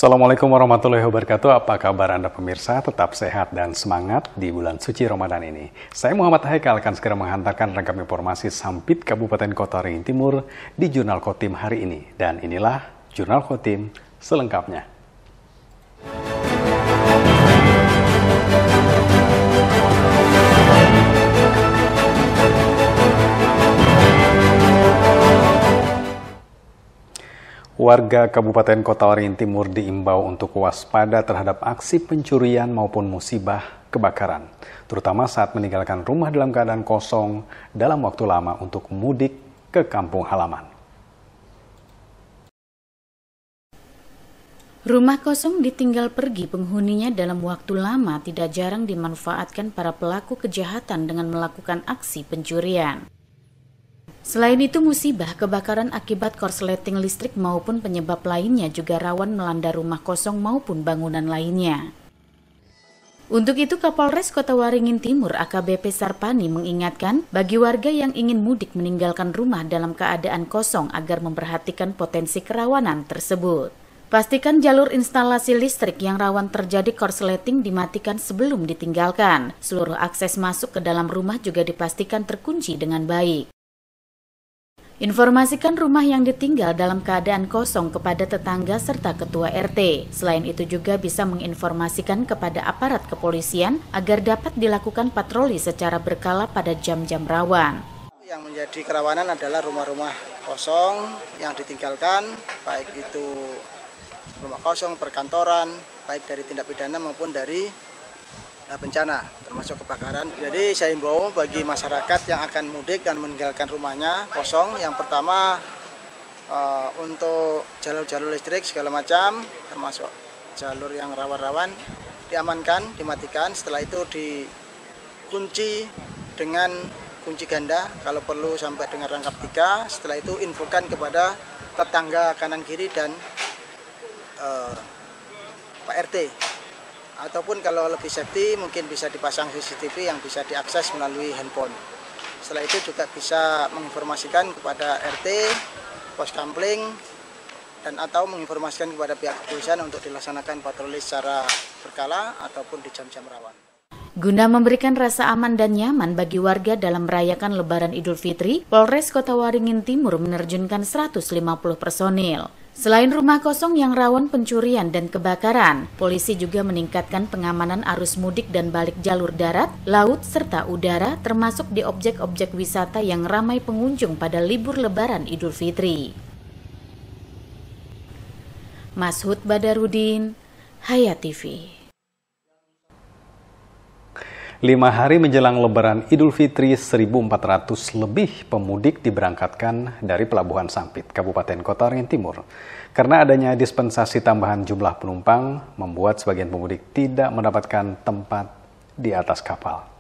Assalamualaikum warahmatullahi wabarakatuh. Apa kabar Anda pemirsa? Tetap sehat dan semangat di bulan suci Ramadan ini. Saya Muhammad Haikal akan segera menghantarkan rangkap informasi Sampit Kabupaten Kota Waringin Timur di Jurnal Khotim hari ini. Dan inilah Jurnal Khotim selengkapnya. Warga Kabupaten Kota Waringin Timur diimbau untuk waspada terhadap aksi pencurian maupun musibah kebakaran, terutama saat meninggalkan rumah dalam keadaan kosong dalam waktu lama untuk mudik ke kampung halaman. Rumah kosong ditinggal pergi penghuninya dalam waktu lama tidak jarang dimanfaatkan para pelaku kejahatan dengan melakukan aksi pencurian. Selain itu, musibah kebakaran akibat korsleting listrik maupun penyebab lainnya juga rawan melanda rumah kosong maupun bangunan lainnya. Untuk itu, Kapolres Kota Waringin Timur AKBP Sarpani mengingatkan bagi warga yang ingin mudik meninggalkan rumah dalam keadaan kosong agar memperhatikan potensi kerawanan tersebut. Pastikan jalur instalasi listrik yang rawan terjadi korsleting dimatikan sebelum ditinggalkan. Seluruh akses masuk ke dalam rumah juga dipastikan terkunci dengan baik. Informasikan rumah yang ditinggal dalam keadaan kosong kepada tetangga serta ketua RT. Selain itu juga bisa menginformasikan kepada aparat kepolisian agar dapat dilakukan patroli secara berkala pada jam-jam rawan. Yang menjadi kerawanan adalah rumah-rumah kosong yang ditinggalkan, baik itu rumah kosong, perkantoran, baik dari tindak pidana maupun dari bencana, termasuk kebakaran. Jadi saya himbau bagi masyarakat yang akan mudik dan meninggalkan rumahnya kosong, yang pertama untuk jalur-jalur listrik segala macam, termasuk jalur yang rawan-rawan, diamankan, dimatikan. Setelah itu dikunci dengan kunci ganda, kalau perlu sampai dengan rangkap 3. Setelah itu infokan kepada tetangga kanan kiri dan Pak RT. Ataupun kalau lebih safety mungkin bisa dipasang CCTV yang bisa diakses melalui handphone. Setelah itu juga bisa menginformasikan kepada RT, pos kampling, dan atau menginformasikan kepada pihak kepolisian untuk dilaksanakan patroli secara berkala ataupun di jam-jam rawan. Guna memberikan rasa aman dan nyaman bagi warga dalam merayakan Lebaran Idul Fitri, Polres Kota Waringin Timur menerjunkan 150 personil. Selain rumah kosong yang rawan pencurian dan kebakaran, polisi juga meningkatkan pengamanan arus mudik dan balik jalur darat, laut, serta udara, termasuk di objek-objek wisata yang ramai pengunjung pada libur Lebaran Idul Fitri. Mashud Badarudin, Hayat TV. 5 hari menjelang Lebaran Idul Fitri, 1.400 lebih pemudik diberangkatkan dari Pelabuhan Sampit, Kabupaten Kota Waringin Timur. Karena adanya dispensasi tambahan jumlah penumpang, membuat sebagian pemudik tidak mendapatkan tempat di atas kapal.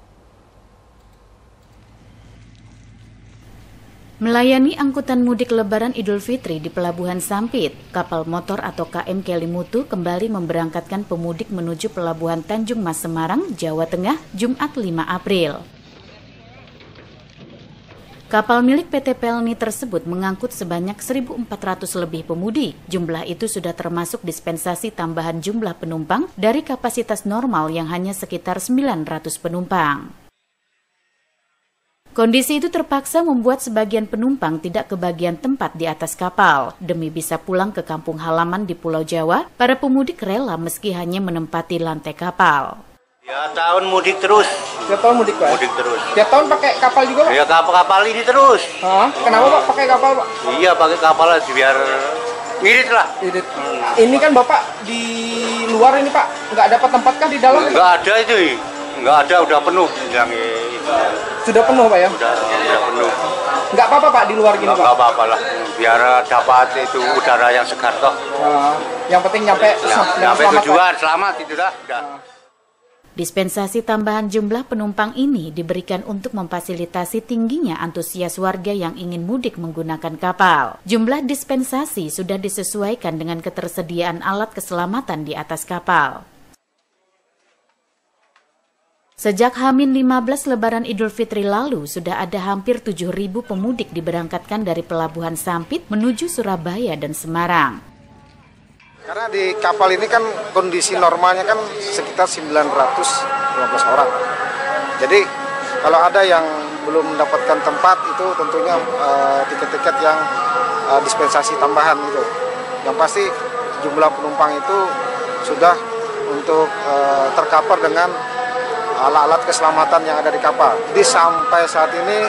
Melayani angkutan mudik Lebaran Idul Fitri di Pelabuhan Sampit, kapal motor atau KM Kelimutu kembali memberangkatkan pemudik menuju Pelabuhan Tanjung Mas Semarang, Jawa Tengah, Jumat 5 April. Kapal milik PT Pelni tersebut mengangkut sebanyak 1.400 lebih pemudik. Jumlah itu sudah termasuk dispensasi tambahan jumlah penumpang dari kapasitas normal yang hanya sekitar 900 penumpang. Kondisi itu terpaksa membuat sebagian penumpang tidak kebagian tempat di atas kapal. Demi bisa pulang ke kampung halaman di Pulau Jawa, para pemudik rela meski hanya menempati lantai kapal. Ya, tahun mudik terus. Tiap tahun mudik, Pak? Mudik terus. Tiap tahun pakai kapal juga, Pak? Ya, kapal ini terus. Hah? Kenapa, Pak, pakai kapal, Pak? Iya, pakai kapal aja biar ngirit lah. Irit. Ini kan Bapak di luar ini, Pak, nggak dapat tempat kan di dalam? Nggak ada itu, nggak ada, udah penuh. Sudah penuh, Pak, ya? Udah penuh. Nggak apa-apa, Pak, di luar gini, Pak? Nggak apa-apa lah, biar dapat itu udara yang segar toh. Yang penting nyampe tujuan, selamat itu dah. Dispensasi tambahan jumlah penumpang ini diberikan untuk memfasilitasi tingginya antusias warga yang ingin mudik menggunakan kapal. Jumlah dispensasi sudah disesuaikan dengan ketersediaan alat keselamatan di atas kapal. Sejak H-15 Lebaran Idul Fitri lalu, sudah ada hampir 7.000 pemudik diberangkatkan dari Pelabuhan Sampit menuju Surabaya dan Semarang. Karena di kapal ini kan kondisi normalnya kan sekitar 915 orang. Jadi kalau ada yang belum mendapatkan tempat itu tentunya tiket-tiket yang dispensasi tambahan itu. Yang pasti jumlah penumpang itu sudah untuk tercover dengan alat-alat keselamatan yang ada di kapal. Jadi sampai saat ini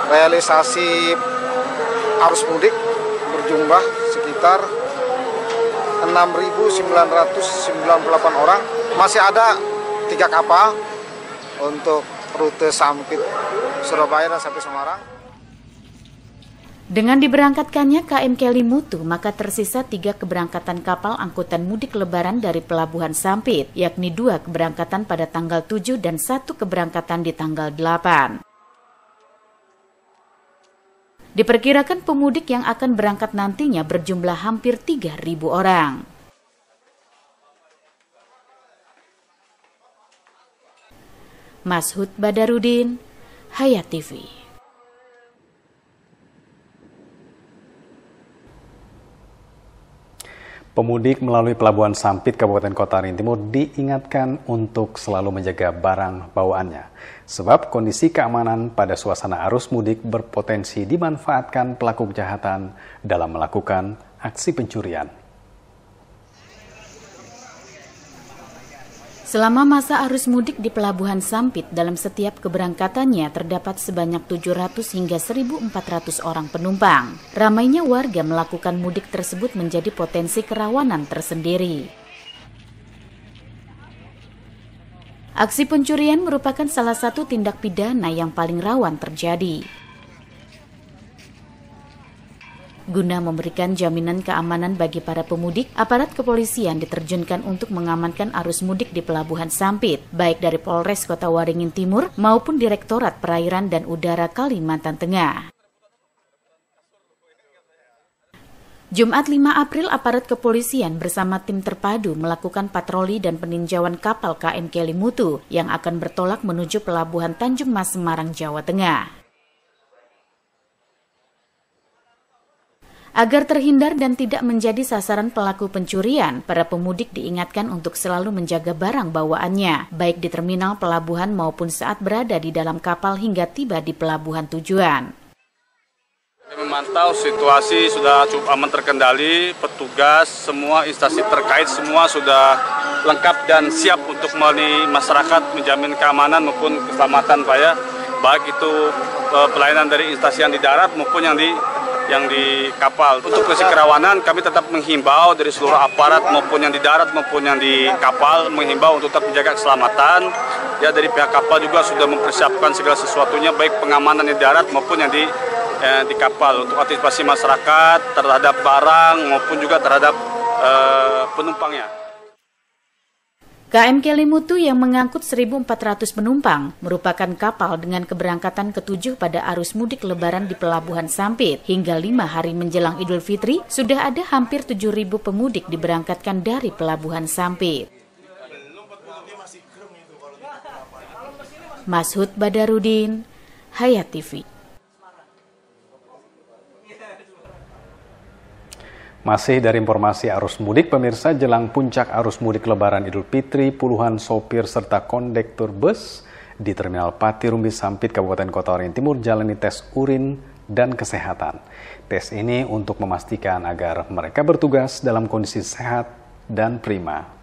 realisasi arus mudik berjumlah sekitar 6.998 orang. Masih ada 3 kapal untuk rute Sampit, Surabaya dan sampai Semarang. Dengan diberangkatkannya KM Kelimutu, maka tersisa 3 keberangkatan kapal angkutan mudik lebaran dari Pelabuhan Sampit, yakni 2 keberangkatan pada tanggal 7 dan 1 keberangkatan di tanggal 8. Diperkirakan pemudik yang akan berangkat nantinya berjumlah hampir 3.000 orang. Mashud Badarudin, Hayat TV. Pemudik melalui Pelabuhan Sampit Kabupaten Kota Waringin Timur diingatkan untuk selalu menjaga barang bawaannya. Sebab kondisi keamanan pada suasana arus mudik berpotensi dimanfaatkan pelaku kejahatan dalam melakukan aksi pencurian. Selama masa arus mudik di Pelabuhan Sampit, dalam setiap keberangkatannya terdapat sebanyak 700 hingga 1.400 orang penumpang. Ramainya warga melakukan mudik tersebut menjadi potensi kerawanan tersendiri. Aksi pencurian merupakan salah satu tindak pidana yang paling rawan terjadi. Guna memberikan jaminan keamanan bagi para pemudik, aparat kepolisian diterjunkan untuk mengamankan arus mudik di Pelabuhan Sampit, baik dari Polres Kota Waringin Timur maupun Direktorat Perairan dan Udara Kalimantan Tengah. Jumat 5 April, aparat kepolisian bersama tim terpadu melakukan patroli dan peninjauan kapal KM Kelimutu yang akan bertolak menuju Pelabuhan Tanjung Mas, Semarang, Jawa Tengah. Agar terhindar dan tidak menjadi sasaran pelaku pencurian, para pemudik diingatkan untuk selalu menjaga barang bawaannya, baik di terminal pelabuhan maupun saat berada di dalam kapal hingga tiba di pelabuhan tujuan. Memantau situasi sudah cukup aman terkendali, petugas, semua instansi terkait semua sudah lengkap dan siap untuk melayani masyarakat, menjamin keamanan maupun keselamatan Pak ya, baik itu pelayanan dari instansi yang di darat maupun yang di kapal. Untuk kondisi kerawanan kami tetap menghimbau dari seluruh aparat maupun yang di darat maupun yang di kapal menghimbau untuk tetap menjaga keselamatan. Ya, dari pihak kapal juga sudah mempersiapkan segala sesuatunya baik pengamanan di darat maupun yang di kapal untuk antisipasi masyarakat terhadap barang maupun juga terhadap penumpangnya. KM Kelimutu yang mengangkut 1.400 penumpang merupakan kapal dengan keberangkatan ke-7 pada arus mudik lebaran di Pelabuhan Sampit. Hingga 5 hari menjelang Idul Fitri, sudah ada hampir 7.000 pemudik diberangkatkan dari Pelabuhan Sampit. Mashud Badarudin, Hayat TV. Masih dari informasi arus mudik, pemirsa, jelang puncak arus mudik Lebaran Idul Fitri, puluhan sopir serta kondektur bus di Terminal Pati Rumbi Sampit, Kabupaten Kota Waringin Timur jalani tes urin dan kesehatan. Tes ini untuk memastikan agar mereka bertugas dalam kondisi sehat dan prima.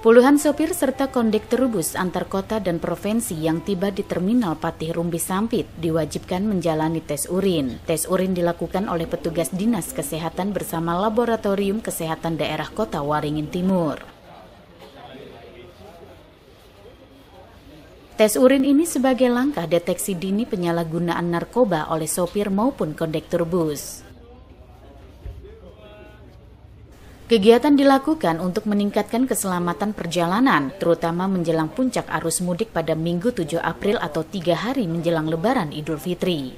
Puluhan sopir serta kondektur bus antar kota dan provinsi yang tiba di Terminal Pati Rumbi Sampit diwajibkan menjalani tes urin. Tes urin dilakukan oleh petugas Dinas Kesehatan bersama Laboratorium Kesehatan Daerah Kota Waringin Timur. Tes urin ini sebagai langkah deteksi dini penyalahgunaan narkoba oleh sopir maupun kondektur bus. Kegiatan dilakukan untuk meningkatkan keselamatan perjalanan, terutama menjelang puncak arus mudik pada Minggu 7 April atau 3 hari menjelang Lebaran Idul Fitri.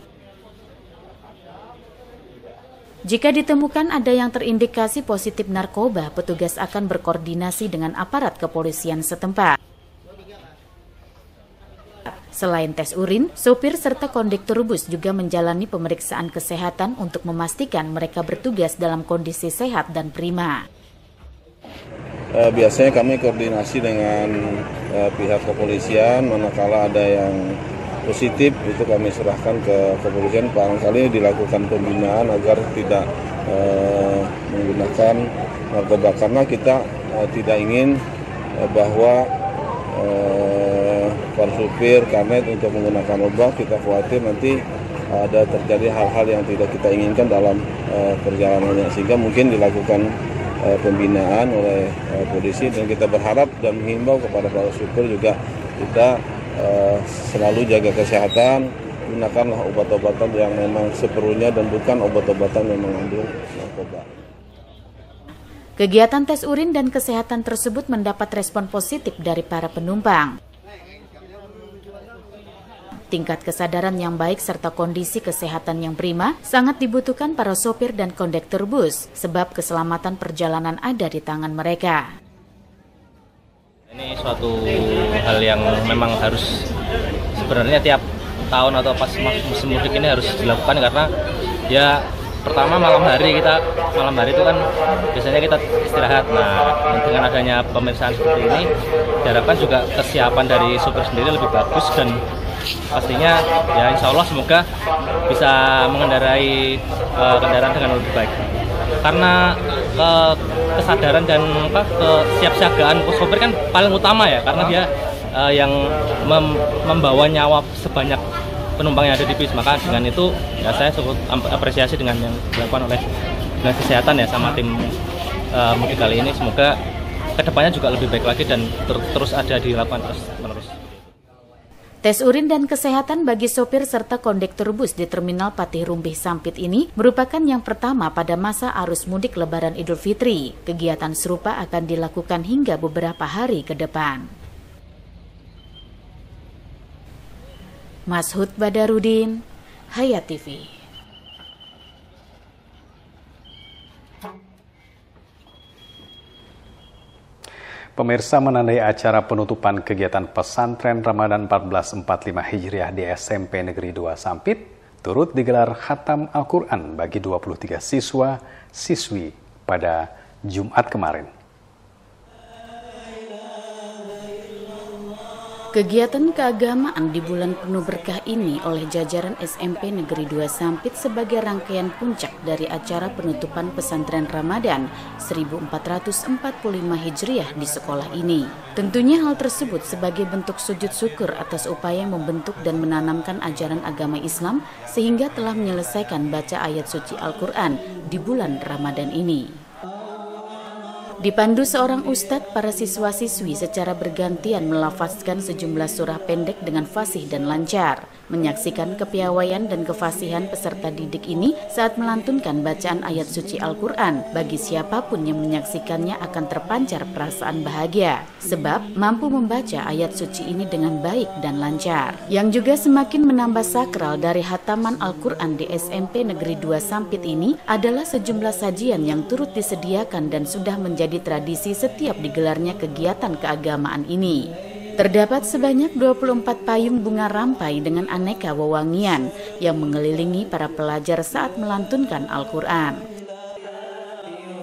Jika ditemukan ada yang terindikasi positif narkoba, petugas akan berkoordinasi dengan aparat kepolisian setempat. Selain tes urin, sopir serta kondektur bus juga menjalani pemeriksaan kesehatan untuk memastikan mereka bertugas dalam kondisi sehat dan prima. Biasanya kami koordinasi dengan pihak kepolisian, manakala ada yang positif itu kami serahkan ke kepolisian, barangkali dilakukan pembinaan agar tidak menggunakan narkoba, karena kita tidak ingin bahwa para supir karnet untuk menggunakan obat. Kita khawatir nanti ada terjadi hal-hal yang tidak kita inginkan dalam perjalanannya, sehingga mungkin dilakukan pembinaan oleh polisi, dan kita berharap dan menghimbau kepada para supir juga kita selalu jaga kesehatan, gunakanlah obat-obatan yang memang seperlunya dan bukan obat-obatan yang mengandung narkoba. Kegiatan tes urin dan kesehatan tersebut mendapat respon positif dari para penumpang. Tingkat kesadaran yang baik serta kondisi kesehatan yang prima sangat dibutuhkan para sopir dan kondektur bus, sebab keselamatan perjalanan ada di tangan mereka. Ini suatu hal yang memang harus sebenarnya tiap tahun atau pas musim mudik ini harus dilakukan, karena ya pertama malam hari itu kan biasanya kita istirahat. Nah, dengan adanya pemeriksaan seperti ini diharapkan juga kesiapan dari sopir sendiri lebih bagus, dan pastinya ya insya Allah semoga bisa mengendarai kendaraan dengan lebih baik. Karena kesadaran dan kesiapsiagaan sopir kan paling utama ya, karena dia yang membawa nyawa sebanyak penumpang yang ada di bis. Maka dengan itu ya saya cukup apresiasi dengan yang dilakukan oleh dinas kesehatan ya sama tim mudik kali ini. Semoga kedepannya juga lebih baik lagi dan terus ada dilakukan terus-menerus. Tes urin dan kesehatan bagi sopir serta kondektur bus di Terminal Patih Rumbih Sampit ini merupakan yang pertama pada masa arus mudik Lebaran Idul Fitri. Kegiatan serupa akan dilakukan hingga beberapa hari ke depan. Mashud Badarudin, Hayat TV. Pemirsa, menandai acara penutupan kegiatan pesantren Ramadan 1445 Hijriah di SMP Negeri 2 Sampit, turut digelar khatam Al-Quran bagi 23 siswa-siswi pada Jumat kemarin. Kegiatan keagamaan di bulan penuh berkah ini oleh jajaran SMP Negeri 2 Sampit sebagai rangkaian puncak dari acara penutupan pesantren Ramadan 1445 Hijriah di sekolah ini. Tentunya hal tersebut sebagai bentuk sujud syukur atas upaya membentuk dan menanamkan ajaran agama Islam sehingga telah menyelesaikan baca ayat suci Al-Quran di bulan Ramadan ini. Dipandu seorang ustadz, para siswa-siswi secara bergantian melafazkan sejumlah surah pendek dengan fasih dan lancar. Menyaksikan kepiawaian dan kefasihan peserta didik ini saat melantunkan bacaan ayat suci Al-Quran, bagi siapapun yang menyaksikannya akan terpancar perasaan bahagia, sebab mampu membaca ayat suci ini dengan baik dan lancar. Yang juga semakin menambah sakral dari hataman Al-Quran di SMP Negeri 2 Sampit ini adalah sejumlah sajian yang turut disediakan dan sudah menjadi tradisi setiap digelarnya kegiatan keagamaan ini. Terdapat sebanyak 24 payung bunga rampai dengan aneka wewangian yang mengelilingi para pelajar saat melantunkan Al-Quran.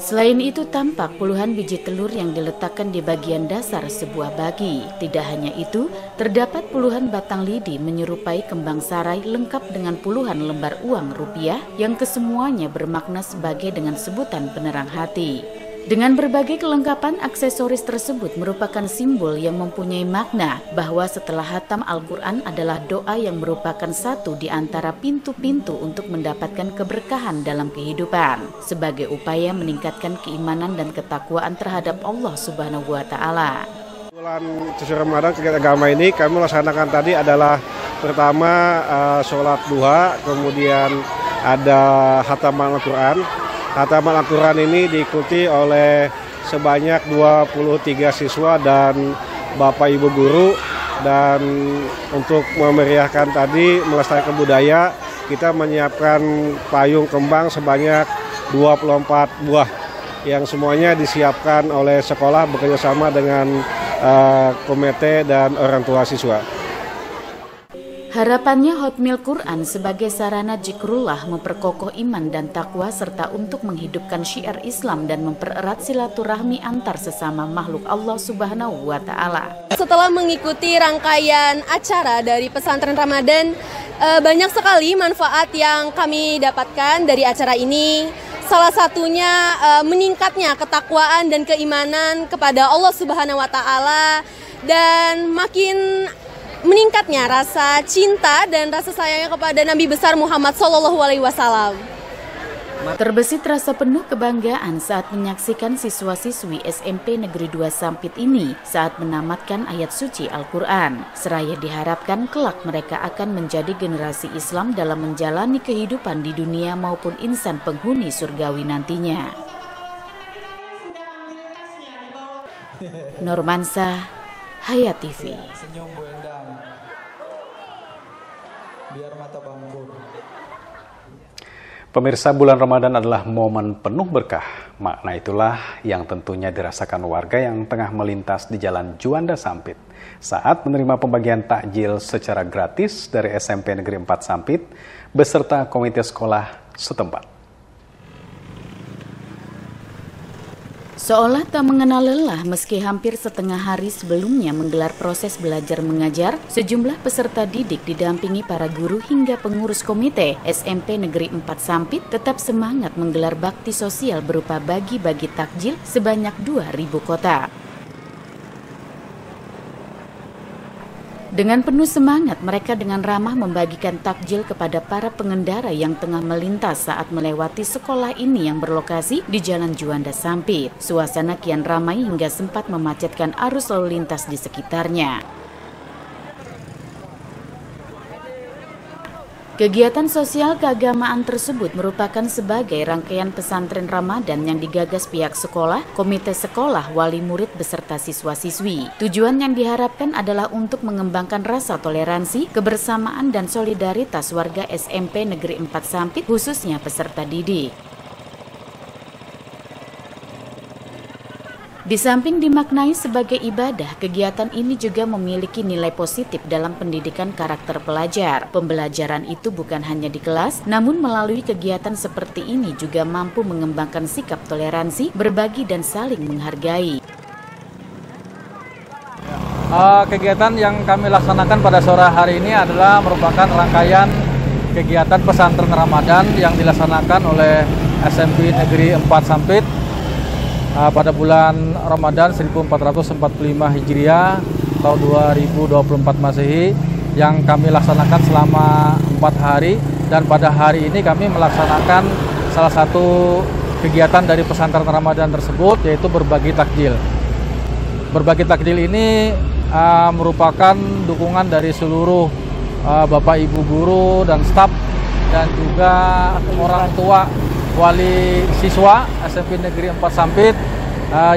Selain itu tampak puluhan biji telur yang diletakkan di bagian dasar sebuah bagi. Tidak hanya itu, terdapat puluhan batang lidi menyerupai kembang sarai lengkap dengan puluhan lembar uang rupiah yang kesemuanya bermakna sebagai dengan sebutan penerang hati. Dengan berbagai kelengkapan, aksesoris tersebut merupakan simbol yang mempunyai makna bahwa setelah hatam Al-Quran adalah doa yang merupakan satu di antara pintu-pintu untuk mendapatkan keberkahan dalam kehidupan, sebagai upaya meningkatkan keimanan dan ketakwaan terhadap Allah Subhanahu wa Ta'ala. Bulan suci Ramadan kegiatan agama ini kami melaksanakan tadi adalah pertama sholat duha, kemudian ada hataman Al-Quran. Hataman Al-Quran ini diikuti oleh sebanyak 23 siswa dan Bapak Ibu Guru. Dan untuk memeriahkan tadi, melestarikan budaya, kita menyiapkan payung kembang sebanyak 24 buah yang semuanya disiapkan oleh sekolah bekerjasama dengan komite dan orang tua siswa. Harapannya Hotmil Quran sebagai sarana zikrullah memperkokoh iman dan takwa serta untuk menghidupkan syiar Islam dan mempererat silaturahmi antar sesama makhluk Allah Subhanahu wa Ta'ala. Setelah mengikuti rangkaian acara dari pesantren Ramadan, banyak sekali manfaat yang kami dapatkan dari acara ini. Salah satunya meningkatnya ketakwaan dan keimanan kepada Allah Subhanahu wa Ta'ala, dan makin meningkatnya rasa cinta dan rasa sayangnya kepada Nabi besar Muhammad SAW. Terbesit rasa penuh kebanggaan saat menyaksikan siswa-siswi SMP Negeri 2 Sampit ini saat menamatkan ayat suci Al-Quran. Seraya diharapkan kelak mereka akan menjadi generasi Islam dalam menjalani kehidupan di dunia maupun insan penghuni surgawi nantinya. Normansa, Hayat TV. Pemirsa, bulan Ramadan adalah momen penuh berkah. Makna itulah yang tentunya dirasakan warga yang tengah melintas di Jalan Juanda Sampit saat menerima pembagian takjil secara gratis dari SMP Negeri 4 Sampit beserta komite sekolah setempat. Seolah tak mengenal lelah meski hampir setengah hari sebelumnya menggelar proses belajar mengajar, sejumlah peserta didik didampingi para guru hingga pengurus komite SMP Negeri 4 Sampit tetap semangat menggelar bakti sosial berupa bagi-bagi takjil sebanyak 2.000 kotak. Dengan penuh semangat, mereka dengan ramah membagikan takjil kepada para pengendara yang tengah melintas saat melewati sekolah ini yang berlokasi di Jalan Juanda Sampit. Suasana kian ramai hingga sempat memacetkan arus lalu lintas di sekitarnya. Kegiatan sosial keagamaan tersebut merupakan sebagai rangkaian pesantren Ramadan yang digagas pihak sekolah, komite sekolah, wali murid beserta siswa-siswi. Tujuan yang diharapkan adalah untuk mengembangkan rasa toleransi, kebersamaan dan solidaritas warga SMP Negeri 4 Sampit, khususnya peserta didik. Di samping dimaknai sebagai ibadah, kegiatan ini juga memiliki nilai positif dalam pendidikan karakter pelajar. Pembelajaran itu bukan hanya di kelas, namun melalui kegiatan seperti ini juga mampu mengembangkan sikap toleransi, berbagi dan saling menghargai. Kegiatan yang kami laksanakan pada sore hari ini adalah merupakan rangkaian kegiatan pesantren Ramadan yang dilaksanakan oleh SMP Negeri 4 Sampit pada bulan Ramadan 1445 Hijriah tahun 2024 Masehi yang kami laksanakan selama 4 hari, dan pada hari ini kami melaksanakan salah satu kegiatan dari pesantren Ramadan tersebut, yaitu berbagi takjil. Berbagi takjil ini merupakan dukungan dari seluruh Bapak Ibu guru dan staf dan juga orang tua wali siswa SMP Negeri 4 Sampit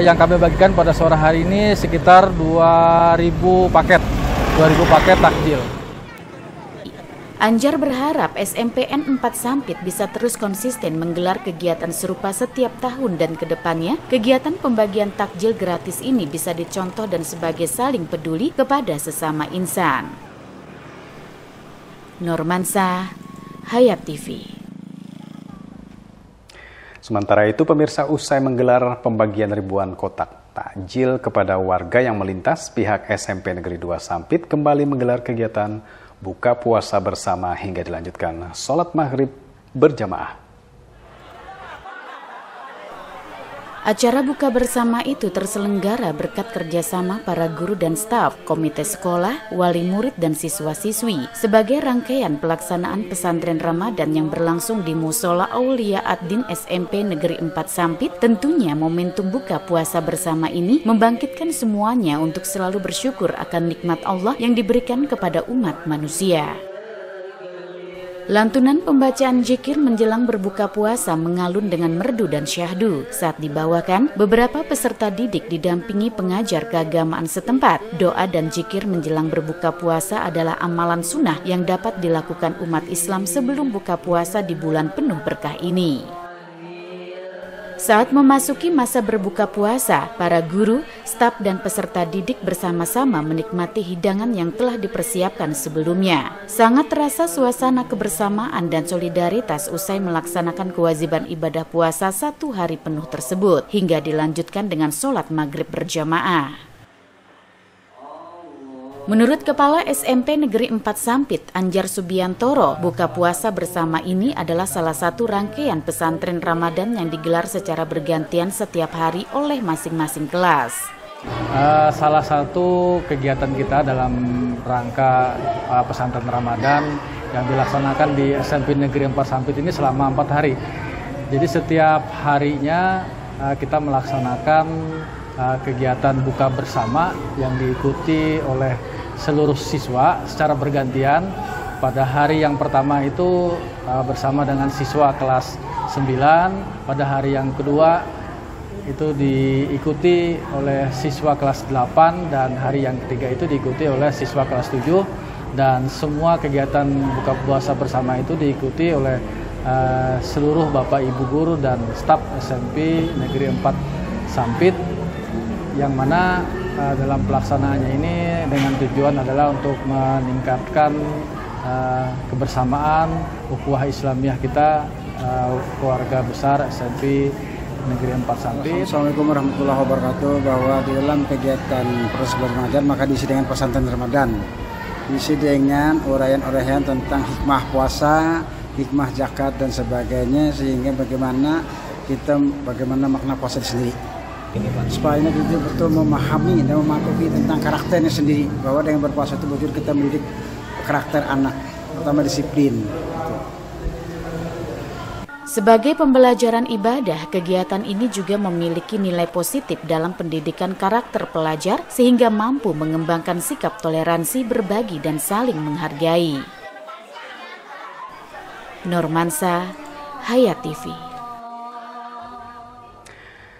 yang kami bagikan pada sore hari ini sekitar 2.000 paket takjil. Anjar berharap SMPN 4 Sampit bisa terus konsisten menggelar kegiatan serupa setiap tahun dan kedepannya kegiatan pembagian takjil gratis ini bisa dicontoh dan sebagai saling peduli kepada sesama insan. Normansa, Hayat TV. Sementara itu, pemirsa, usai menggelar pembagian ribuan kotak takjil kepada warga yang melintas, pihak SMP Negeri 2 Sampit kembali menggelar kegiatan buka puasa bersama hingga dilanjutkan sholat maghrib berjamaah. Acara buka bersama itu terselenggara berkat kerjasama para guru dan staf, komite sekolah, wali murid dan siswa-siswi sebagai rangkaian pelaksanaan pesantren Ramadan yang berlangsung di Musola Aulia Ad-Din SMP Negeri 4 Sampit. Tentunya momentum buka puasa bersama ini membangkitkan semuanya untuk selalu bersyukur akan nikmat Allah yang diberikan kepada umat manusia. Lantunan pembacaan zikir menjelang berbuka puasa mengalun dengan merdu dan syahdu. Saat dibawakan, beberapa peserta didik didampingi pengajar keagamaan setempat. Doa dan zikir menjelang berbuka puasa adalah amalan sunnah yang dapat dilakukan umat Islam sebelum buka puasa di bulan penuh berkah ini. Saat memasuki masa berbuka puasa, para guru, staf dan peserta didik bersama-sama menikmati hidangan yang telah dipersiapkan sebelumnya. Sangat terasa suasana kebersamaan dan solidaritas usai melaksanakan kewajiban ibadah puasa 1 hari penuh tersebut, hingga dilanjutkan dengan sholat maghrib berjamaah. Menurut Kepala SMP Negeri 4 Sampit, Anjar Subiantoro, buka puasa bersama ini adalah salah satu rangkaian pesantren Ramadan yang digelar secara bergantian setiap hari oleh masing-masing kelas. Salah satu kegiatan kita dalam rangka pesantren Ramadan yang dilaksanakan di SMP Negeri 4 Sampit ini selama 4 hari. Jadi setiap harinya kita melaksanakan kegiatan buka bersama yang diikuti oleh seluruh siswa secara bergantian. Pada hari yang pertama itu bersama dengan siswa kelas 9, pada hari yang kedua itu diikuti oleh siswa kelas 8, dan hari yang ketiga itu diikuti oleh siswa kelas 7, dan semua kegiatan buka puasa bersama itu diikuti oleh seluruh Bapak Ibu guru dan staf SMP Negeri 4 Sampit, yang mana dalam pelaksanaannya ini dengan tujuan adalah untuk meningkatkan kebersamaan ukhuwah Islamiyah kita, keluarga besar SMP Negeri 4 Sampit. Assalamualaikum warahmatullahi wabarakatuh. Bahwa di dalam kegiatan proses Ramadan maka diisi dengan pesantren Ramadan, diisi dengan uraian-uraian tentang hikmah puasa, hikmah zakat dan sebagainya, sehingga bagaimana makna puasa sendiri. Supaya kita betul memahami dan mematuhi tentang karakternya sendiri, bahwa dengan berpuasa itu betul kita mendidik karakter anak, pertama disiplin. Sebagai pembelajaran ibadah, kegiatan ini juga memiliki nilai positif dalam pendidikan karakter pelajar sehingga mampu mengembangkan sikap toleransi, berbagi dan saling menghargai. Normansa, Hayat TV.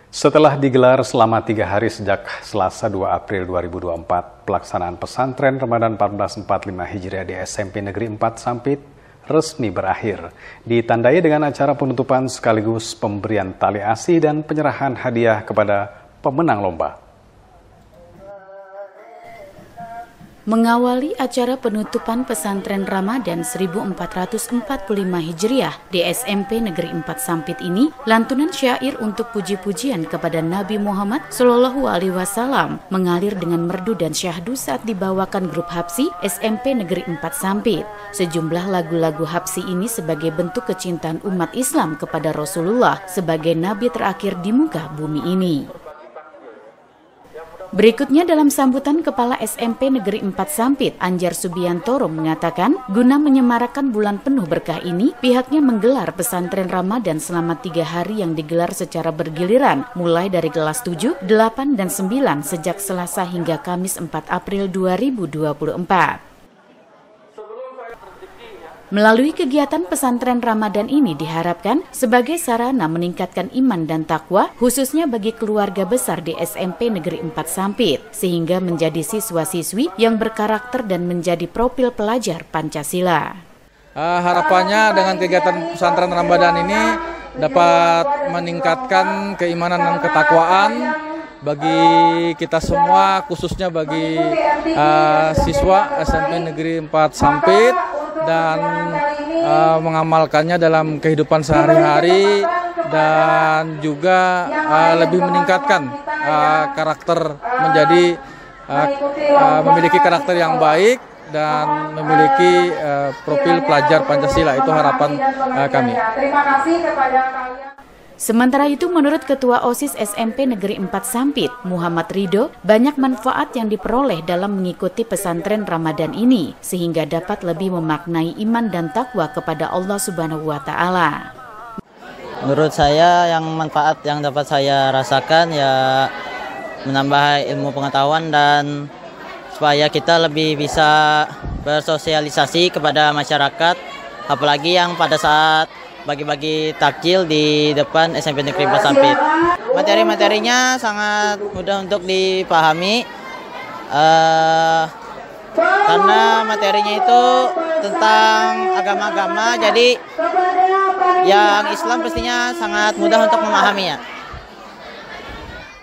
Setelah digelar selama 3 hari sejak Selasa 2 April 2024, pelaksanaan pesantren Ramadan 1445 Hijriah di SMP Negeri 4 Sampit resmi berakhir. Ditandai dengan acara penutupan sekaligus pemberian tali asi dan penyerahan hadiah kepada pemenang lomba. Mengawali acara penutupan pesantren Ramadan 1445 Hijriah di SMP Negeri 4 Sampit ini, lantunan syair untuk puji-pujian kepada Nabi Muhammad Shallallahu Alaihi Wasallam mengalir dengan merdu dan syahdu saat dibawakan grup Hapsi SMP Negeri 4 Sampit. Sejumlah lagu-lagu Hapsi ini sebagai bentuk kecintaan umat Islam kepada Rasulullah sebagai Nabi terakhir di muka bumi ini. Berikutnya dalam sambutan Kepala SMP Negeri 4 Sampit, Anjar Subiantoro mengatakan, guna menyemarakan bulan penuh berkah ini, pihaknya menggelar pesantren Ramadan selama 3 hari yang digelar secara bergiliran, mulai dari kelas 7, 8, dan 9 sejak Selasa hingga Kamis 4 April 2024. Melalui kegiatan pesantren Ramadan ini diharapkan sebagai sarana meningkatkan iman dan takwa, khususnya bagi keluarga besar di SMP Negeri 4 Sampit, sehingga menjadi siswa-siswi yang berkarakter dan menjadi profil pelajar Pancasila. Harapannya dengan kegiatan pesantren Ramadan ini dapat meningkatkan keimanan dan ketakwaan bagi kita semua, khususnya bagi siswa SMP Negeri 4 Sampit, dan mengamalkannya dalam kehidupan sehari-hari, dan juga lebih meningkatkan karakter menjadi memiliki karakter yang baik dan memiliki profil pelajar Pancasila. Itu harapan kami. Terima kasih kepada kalian. Sementara itu, menurut Ketua OSIS SMP Negeri 4 Sampit, Muhammad Ridho, banyak manfaat yang diperoleh dalam mengikuti pesantren Ramadan ini, sehingga dapat lebih memaknai iman dan takwa kepada Allah Subhanahu wa Ta'ala. Menurut saya, yang manfaat yang dapat saya rasakan ya menambah ilmu pengetahuan dan supaya kita lebih bisa bersosialisasi kepada masyarakat, apalagi yang pada saat bagi-bagi takjil di depan SMP Negeri 4 Sampit. Materi-materinya sangat mudah untuk dipahami karena materinya itu tentang agama-agama, jadi yang Islam pastinya sangat mudah untuk memahaminya.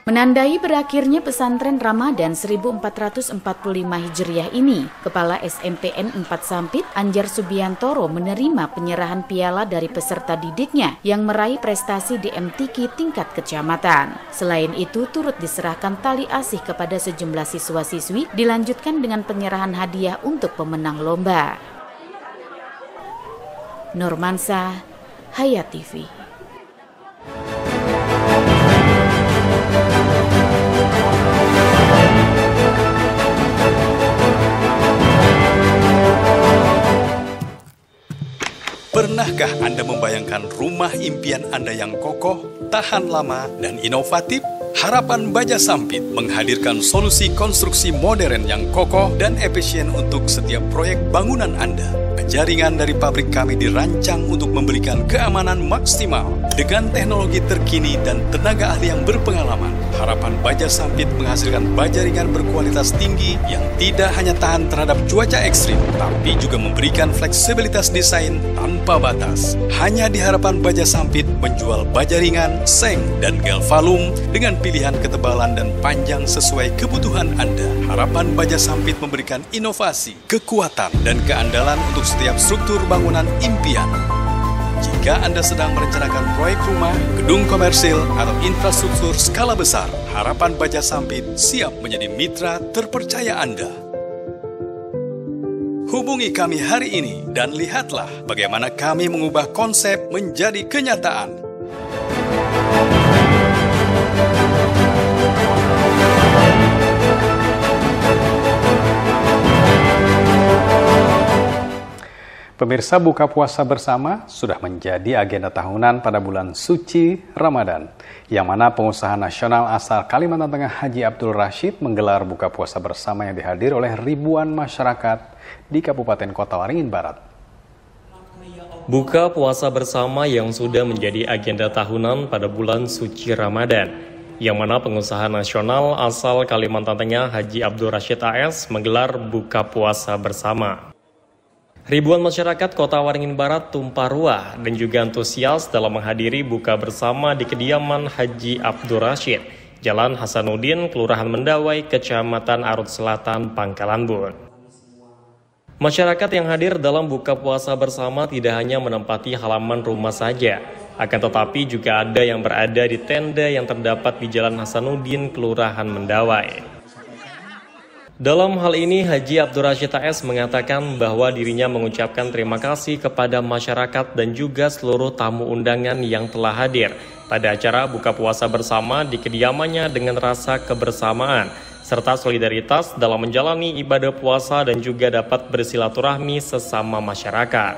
Menandai berakhirnya pesantren Ramadan 1445 Hijriah ini, Kepala SMPN 4 Sampit, Anjar Subiantoro menerima penyerahan piala dari peserta didiknya yang meraih prestasi di MTQ tingkat kecamatan. Selain itu, turut diserahkan tali asih kepada sejumlah siswa-siswi, dilanjutkan dengan penyerahan hadiah untuk pemenang lomba. Normansa, Hayat TV. Pernahkah Anda membayangkan rumah impian Anda yang kokoh, tahan lama, dan inovatif? Harapan Baja Sampit menghadirkan solusi konstruksi modern yang kokoh dan efisien untuk setiap proyek bangunan Anda. Jaringan dari pabrik kami dirancang untuk memberikan keamanan maksimal dengan teknologi terkini dan tenaga ahli yang berpengalaman. Harapan Baja Sampit menghasilkan baja ringan berkualitas tinggi yang tidak hanya tahan terhadap cuaca ekstrim, tapi juga memberikan fleksibilitas desain tanpa batas. Hanya di Harapan Baja Sampit menjual baja ringan, seng, dan galvalum dengan pilihan ketebalan dan panjang sesuai kebutuhan Anda. Harapan Baja Sampit memberikan inovasi, kekuatan, dan keandalan untuk setiap struktur bangunan impian. Jika Anda sedang merencanakan proyek rumah, gedung komersil, atau infrastruktur skala besar, Harapan Baja Sampit siap menjadi mitra terpercaya Anda. Hubungi kami hari ini dan lihatlah bagaimana kami mengubah konsep menjadi kenyataan. Pemirsa, buka puasa bersama sudah menjadi agenda tahunan pada bulan suci Ramadan, yang mana pengusaha nasional asal Kalimantan Tengah Haji Abdul Rashid menggelar buka puasa bersama yang dihadiri oleh ribuan masyarakat di Kabupaten Kota Waringin Barat. Buka puasa bersama yang sudah menjadi agenda tahunan pada bulan suci Ramadan, yang mana pengusaha nasional asal Kalimantan Tengah Haji Abdul Rashid AS menggelar buka puasa bersama. Ribuan masyarakat Kota Waringin Barat tumpah ruah dan juga antusias dalam menghadiri buka bersama di kediaman Haji Abdul Rashid, Jalan Hasanuddin, Kelurahan Mendawai, Kecamatan Arut Selatan, Pangkalan Bun. Masyarakat yang hadir dalam buka puasa bersama tidak hanya menempati halaman rumah saja, akan tetapi juga ada yang berada di tenda yang terdapat di Jalan Hasanuddin, Kelurahan Mendawai. Dalam hal ini, Haji Abdul Rashid AS mengatakan bahwa dirinya mengucapkan terima kasih kepada masyarakat dan juga seluruh tamu undangan yang telah hadir pada acara buka puasa bersama di kediamannya dengan rasa kebersamaan, serta solidaritas dalam menjalani ibadah puasa dan juga dapat bersilaturahmi sesama masyarakat.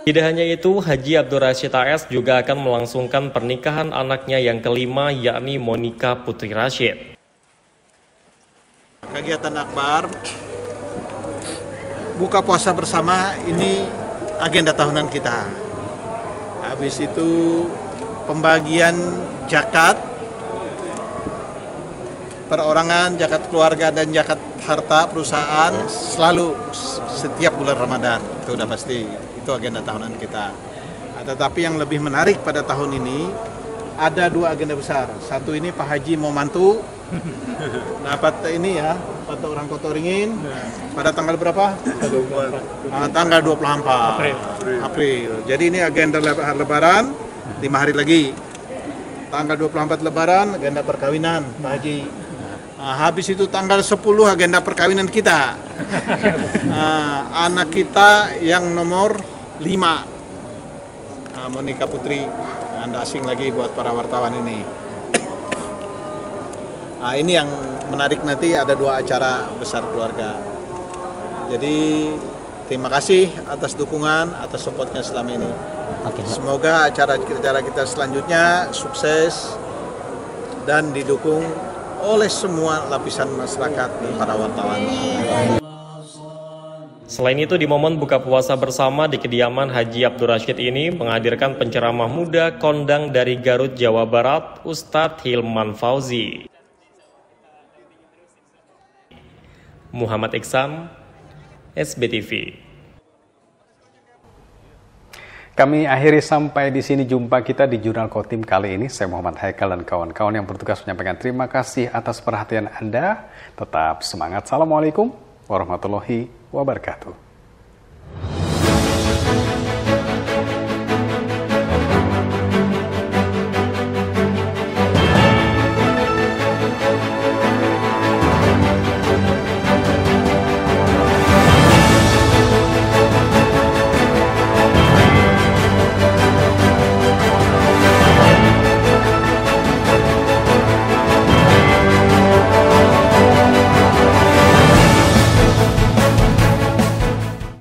Tidak hanya itu, Haji Abdul Rashid AS juga akan melangsungkan pernikahan anaknya yang kelima, yakni Monica Putri Rashid. Kegiatan akbar buka puasa bersama ini agenda tahunan kita. Habis itu pembagian zakat perorangan, zakat keluarga, dan zakat harta perusahaan selalu setiap bulan Ramadan. Itu udah pasti, itu agenda tahunan kita. Tetapi yang lebih menarik pada tahun ini ada dua agenda besar. Satu ini Pak Haji mau mantu dapat ini ya, pada orang Kota Waringin pada tanggal berapa? Tanggal 24 April. Jadi ini agenda lebaran 5 hari lagi. Tanggal 24 lebaran agenda perkawinan Pak Haji. Habis itu tanggal 10 agenda perkawinan kita. Anak kita yang nomor 5, Monica Putri. Anda asing lagi buat para wartawan ini. Ini yang menarik, nanti ada dua acara besar keluarga. Jadi terima kasih atas dukungan, atas supportnya selama ini. Semoga acara kita selanjutnya sukses dan didukung oleh semua lapisan masyarakat dan para wartawan. Selain itu, di momen buka puasa bersama di kediaman Haji Abdul Rashid ini menghadirkan penceramah muda kondang dari Garut, Jawa Barat, Ustadz Hilman Fauzi. Muhammad Iksan, SBTV. Kami akhiri sampai di sini jumpa kita di Jurnal Kotim kali ini. Saya Muhammad Haikal dan kawan-kawan yang bertugas menyampaikan terima kasih atas perhatian Anda. Tetap semangat. Assalamualaikum warahmatullahi wabarakatuh.